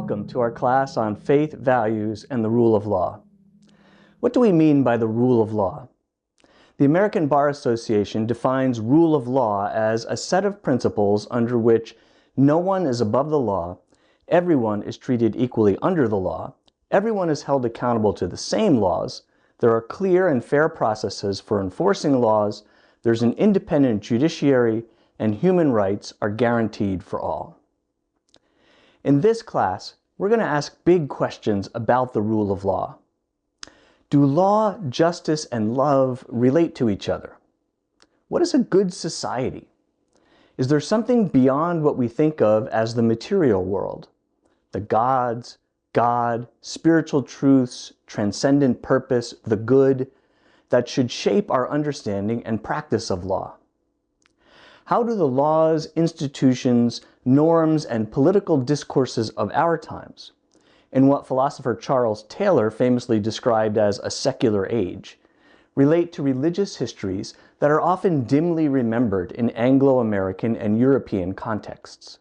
Welcome to our class on faith, values, and the rule of law. What do we mean by the rule of law? The American Bar Association defines rule of law as a set of principles under which no one is above the law, everyone is treated equally under the law, everyone is held accountable to the same laws, there are clear and fair processes for enforcing laws, there's an independent judiciary, and human rights are guaranteed for all. In this class, we're going to ask big questions about the rule of law. Do law, justice, and love relate to each other? What is a good society? Is there something beyond what we think of as the material world? The gods, God, spiritual truths, transcendent purpose, the good, that should shape our understanding and practice of law? How do the laws, institutions, norms, and political discourses of our times, in what philosopher Charles Taylor famously described as a secular age, relate to religious histories that are often dimly remembered in Anglo-American and European contexts?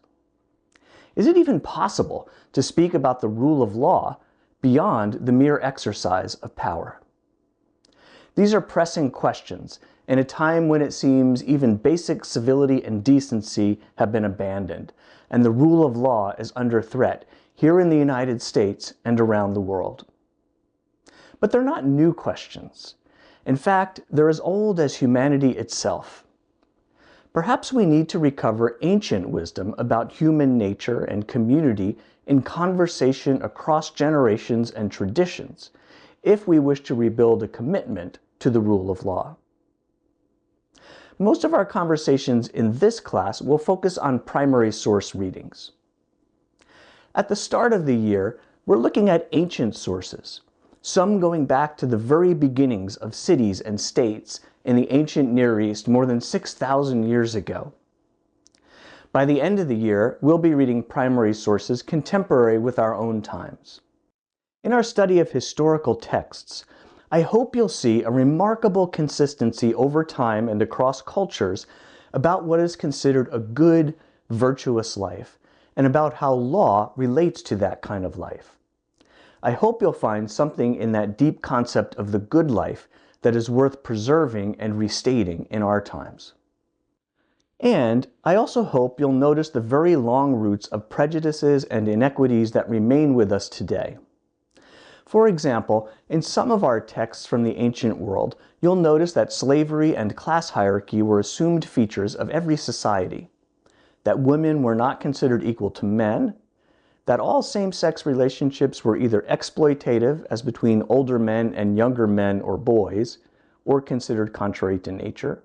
Is it even possible to speak about the rule of law beyond the mere exercise of power? These are pressing questions in a time when it seems even basic civility and decency have been abandoned, and the rule of law is under threat here in the United States and around the world. But they're not new questions. In fact, they're as old as humanity itself. Perhaps we need to recover ancient wisdom about human nature and community in conversation across generations and traditions, if we wish to rebuild a commitment to the rule of law. Most of our conversations in this class will focus on primary source readings. At the start of the year, we're looking at ancient sources, some going back to the very beginnings of cities and states in the ancient Near East more than 6,000 years ago. By the end of the year, we'll be reading primary sources contemporary with our own times. In our study of historical texts, I hope you'll see a remarkable consistency over time and across cultures about what is considered a good, virtuous life, and about how law relates to that kind of life. I hope you'll find something in that deep concept of the good life that is worth preserving and restating in our times. And I also hope you'll notice the very long roots of prejudices and inequities that remain with us today. For example, in some of our texts from the ancient world, you'll notice that slavery and class hierarchy were assumed features of every society, that women were not considered equal to men, that all same-sex relationships were either exploitative, as between older men and younger men or boys, or considered contrary to nature,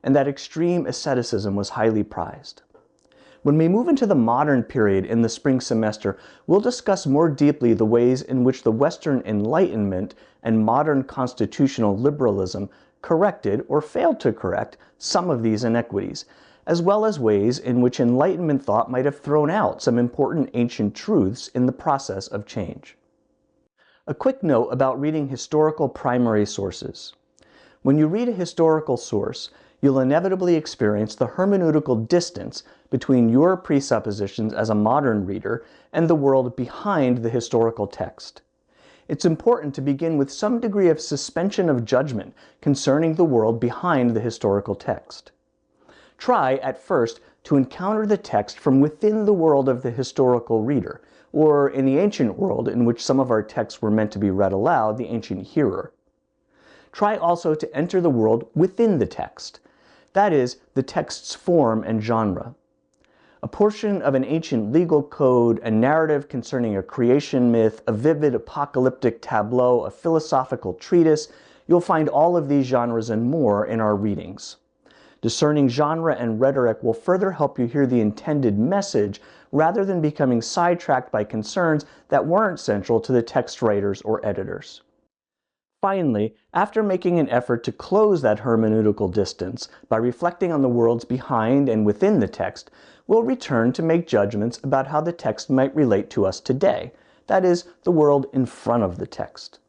and that extreme asceticism was highly prized. When we move into the modern period in the spring semester, we'll discuss more deeply the ways in which the Western Enlightenment and modern constitutional liberalism corrected or failed to correct some of these inequities, as well as ways in which Enlightenment thought might have thrown out some important ancient truths in the process of change. A quick note about reading historical primary sources. When you read a historical source, you'll inevitably experience the hermeneutical distance between your presuppositions as a modern reader and the world behind the historical text. It's important to begin with some degree of suspension of judgment concerning the world behind the historical text. Try, at first, to encounter the text from within the world of the historical reader, or in the ancient world in which some of our texts were meant to be read aloud, the ancient hearer. Try also to enter the world within the text, that is, the text's form and genre. A portion of an ancient legal code, a narrative concerning a creation myth, a vivid apocalyptic tableau, a philosophical treatise, you'll find all of these genres and more in our readings. Discerning genre and rhetoric will further help you hear the intended message rather than becoming sidetracked by concerns that weren't central to the text writers or editors. Finally, after making an effort to close that hermeneutical distance by reflecting on the worlds behind and within the text, we'll return to make judgments about how the text might relate to us today, that is, the world in front of the text.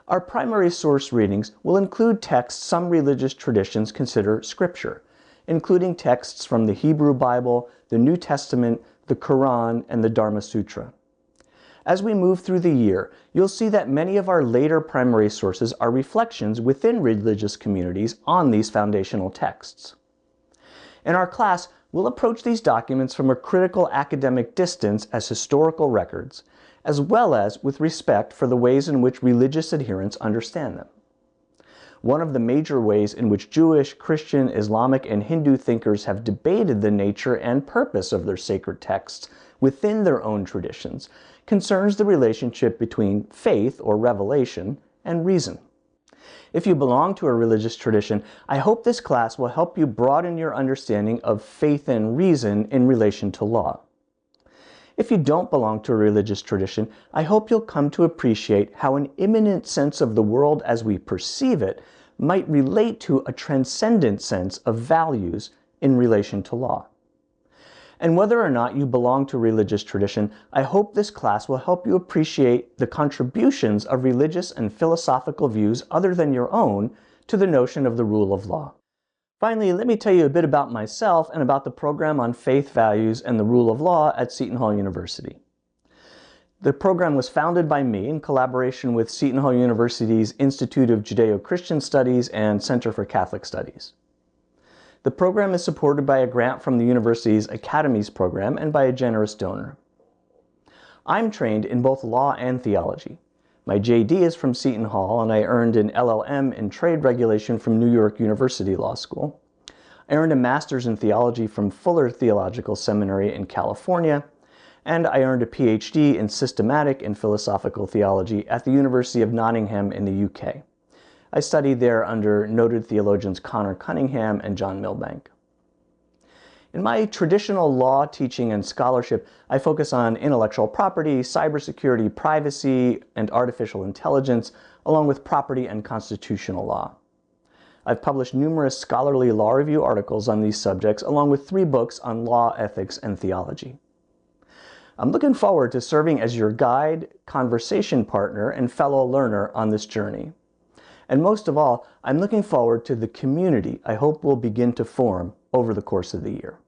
Our primary source readings will include texts some religious traditions consider scripture, including texts from the Hebrew Bible, the New Testament, the Quran, and the Dharma Sutra. As we move through the year, you'll see that many of our later primary sources are reflections within religious communities on these foundational texts. In our class, we'll approach these documents from a critical academic distance as historical records, as well as with respect for the ways in which religious adherents understand them. One of the major ways in which Jewish, Christian, Islamic, and Hindu thinkers have debated the nature and purpose of their sacred texts within their own traditions concerns the relationship between faith, or revelation, and reason. If you belong to a religious tradition, I hope this class will help you broaden your understanding of faith and reason in relation to law. If you don't belong to a religious tradition, I hope you'll come to appreciate how an immanent sense of the world as we perceive it might relate to a transcendent sense of values in relation to law. And whether or not you belong to a religious tradition, I hope this class will help you appreciate the contributions of religious and philosophical views other than your own to the notion of the rule of law. Finally, let me tell you a bit about myself and about the program on faith values and the rule of law at Seton Hall University. The program was founded by me in collaboration with Seton Hall University's Institute of Judeo-Christian Studies and Center for Catholic Studies. The program is supported by a grant from the university's Academies program and by a generous donor. I'm trained in both law and theology. My JD is from Seton Hall, and I earned an LLM in trade regulation from New York University Law School. I earned a master's in theology from Fuller Theological Seminary in California, and I earned a PhD in systematic and philosophical theology at the University of Nottingham in the UK. I studied there under noted theologians Connor Cunningham and John Milbank. In my traditional law teaching and scholarship, I focus on intellectual property, cybersecurity, privacy, and artificial intelligence, along with property and constitutional law. I've published numerous scholarly law review articles on these subjects, along with 3 books on law, ethics, and theology. I'm looking forward to serving as your guide, conversation partner, and fellow learner on this journey. And most of all, I'm looking forward to the community I hope will begin to form over the course of the year.